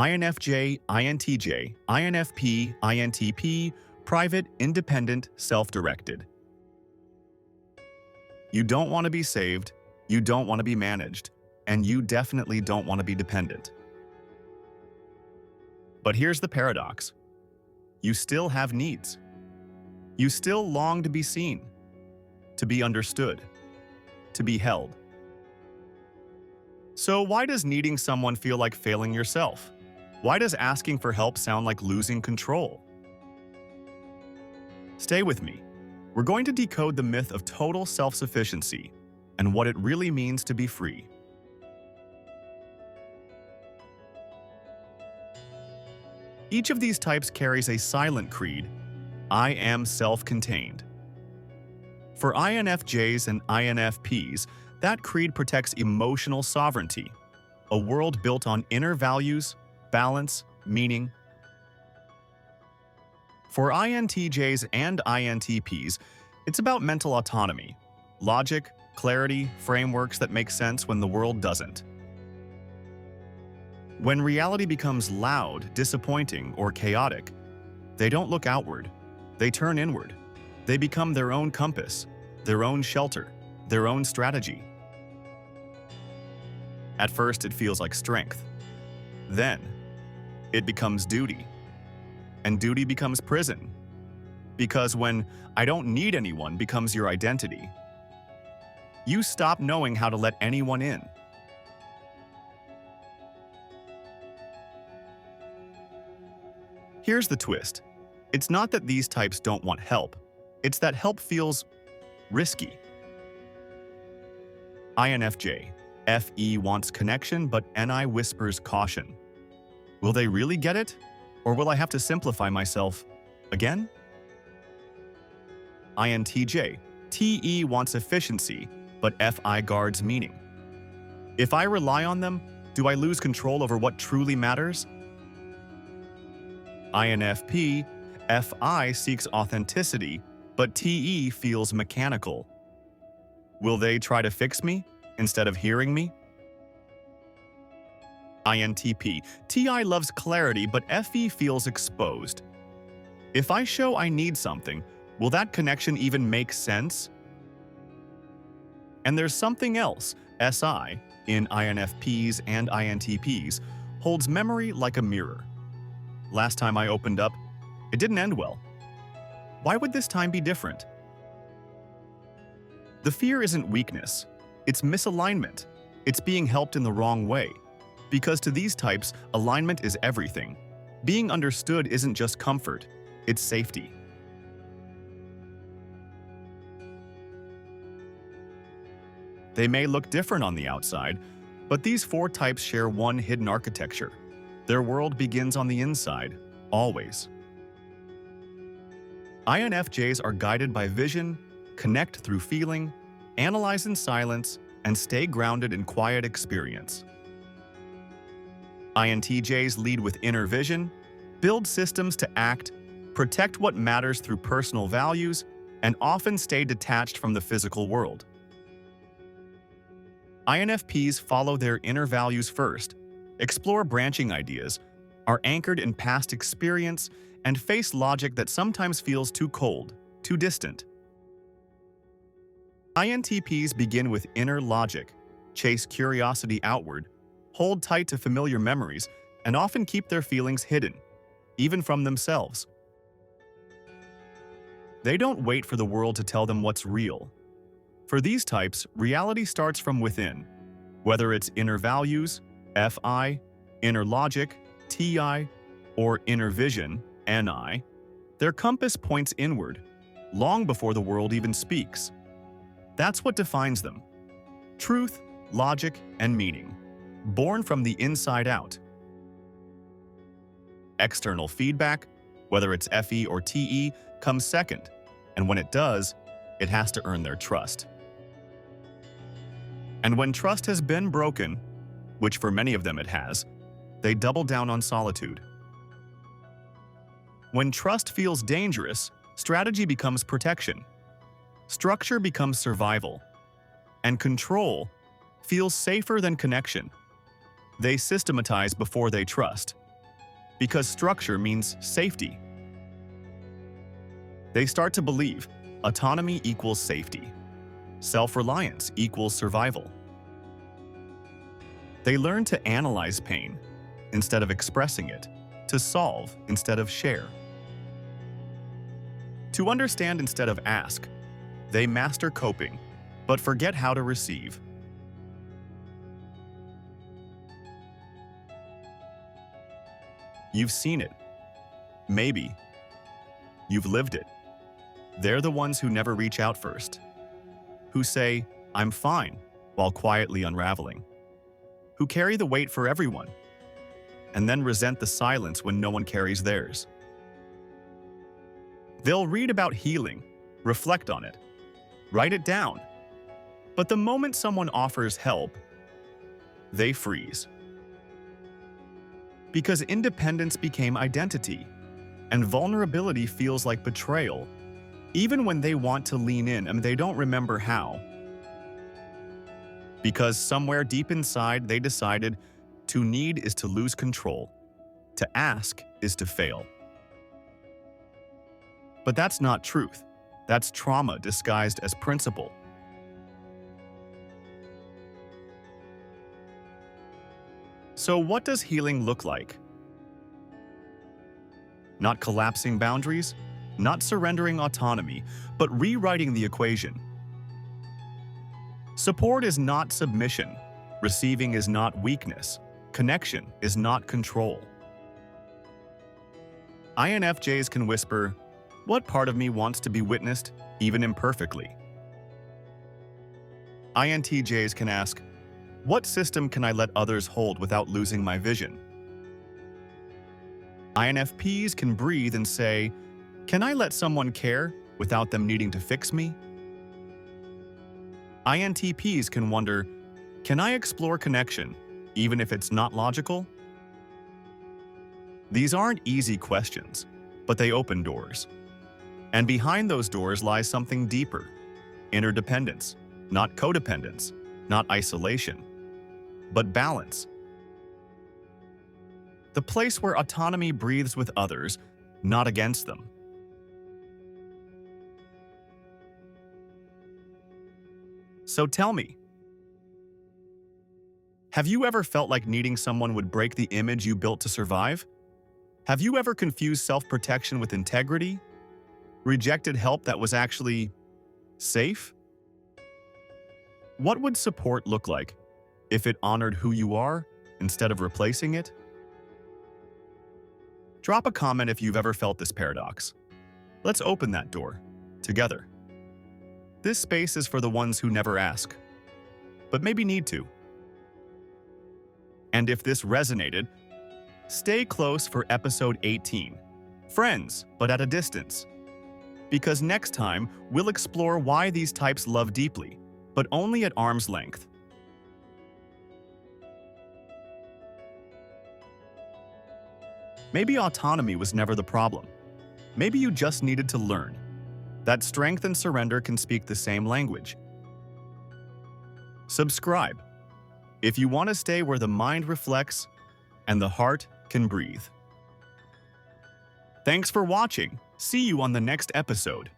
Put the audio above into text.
INFJ, INTJ, INFP, INTP, private, independent, self-directed. You don't want to be saved, you don't want to be managed, and you definitely don't want to be dependent. But here's the paradox. You still have needs. You still long to be seen, to be understood, to be held. So why does needing someone feel like failing yourself? Why does asking for help sound like losing control? Stay with me. We're going to decode the myth of total self-sufficiency and what it really means to be free. Each of these types carries a silent creed: I am self-contained. For INFJs and INFPs, that creed protects emotional sovereignty, a world built on inner values, balance, meaning. For INTJs and INTPs, it's about mental autonomy, logic, clarity, frameworks that make sense when the world doesn't. When reality becomes loud, disappointing, or chaotic, they don't look outward, they turn inward. They become their own compass, their own shelter, their own strategy. At first, it feels like strength. Then, it becomes duty. And duty becomes prison. Because when "I don't need anyone" becomes your identity, you stop knowing how to let anyone in. Here's the twist. It's not that these types don't want help. It's that help feels risky. INFJ. FE wants connection, but NI whispers caution. Will they really get it? Or will I have to simplify myself again? INTJ. TE wants efficiency, but FI guards meaning. If I rely on them, do I lose control over what truly matters? INFP. FI seeks authenticity, but TE feels mechanical. Will they try to fix me instead of hearing me? INTP. TI loves clarity, but FE feels exposed. If I show I need something, will that connection even make sense? And there's something else. SI, in INFPs and INTPs, holds memory like a mirror. Last time I opened up, it didn't end well. Why would this time be different? The fear isn't weakness. It's misalignment. It's being helped in the wrong way. Because to these types, alignment is everything. Being understood isn't just comfort, it's safety. They may look different on the outside, but these four types share one hidden architecture. Their world begins on the inside, always. INFJs are guided by vision, connect through feeling, analyze in silence, and stay grounded in quiet experience. INTJs lead with inner vision, build systems to act, protect what matters through personal values, and often stay detached from the physical world. INFPs follow their inner values first, explore branching ideas, are anchored in past experience, and face logic that sometimes feels too cold, too distant. INTPs begin with inner logic, chase curiosity outward, hold tight to familiar memories, and often keep their feelings hidden, even from themselves. They don't wait for the world to tell them what's real. For these types, reality starts from within. Whether it's inner values, FI, inner logic, TI, or inner vision, NI, their compass points inward, long before the world even speaks. That's what defines them. Truth, logic, and meaning, born from the inside out. External feedback, whether it's FE or TE, comes second, and when it does, it has to earn their trust. And when trust has been broken, which for many of them it has, they double down on solitude. When trust feels dangerous, strategy becomes protection. Structure becomes survival. And control feels safer than connection. They systematize before they trust, because structure means safety. They start to believe autonomy equals safety. Self-reliance equals survival. They learn to analyze pain instead of expressing it, to solve instead of share, to understand instead of ask. They master coping, but forget how to receive. You've seen it. Maybe. You've lived it. They're the ones who never reach out first, who say, "I'm fine," while quietly unraveling, who carry the weight for everyone, and then resent the silence when no one carries theirs. They'll read about healing, reflect on it, write it down, but the moment someone offers help, they freeze. Because independence became identity, and vulnerability feels like betrayal, even when they want to lean in and they don't remember how. Because somewhere deep inside they decided to need is to lose control, to ask is to fail. But that's not truth. That's trauma disguised as principle. So what does healing look like? Not collapsing boundaries, not surrendering autonomy, but rewriting the equation. Support is not submission. Receiving is not weakness. Connection is not control. INFJs can whisper, "What part of me wants to be witnessed, even imperfectly?" INTJs can ask, "What system can I let others hold without losing my vision?" INFPs can breathe and say, "Can I let someone care without them needing to fix me?" INTPs can wonder, "Can I explore connection, even if it's not logical?" These aren't easy questions, but they open doors. And behind those doors lies something deeper: interdependence, not codependence, not isolation, but balance. The place where autonomy breathes with others, not against them. So tell me, have you ever felt like needing someone would break the image you built to survive? Have you ever confused self-protection with integrity? Rejected help that was actually safe? What would support look like if it honored who you are instead of replacing it? Drop a comment if you've ever felt this paradox. Let's open that door together. This space is for the ones who never ask, but maybe need to. And if this resonated, stay close for episode 18, Friends, but at a distance. Because next time, we'll explore why these types love deeply, but only at arm's length. Maybe autonomy was never the problem. Maybe you just needed to learn that strength and surrender can speak the same language. Subscribe if you want to stay where the mind reflects and the heart can breathe. Thanks for watching. See you on the next episode.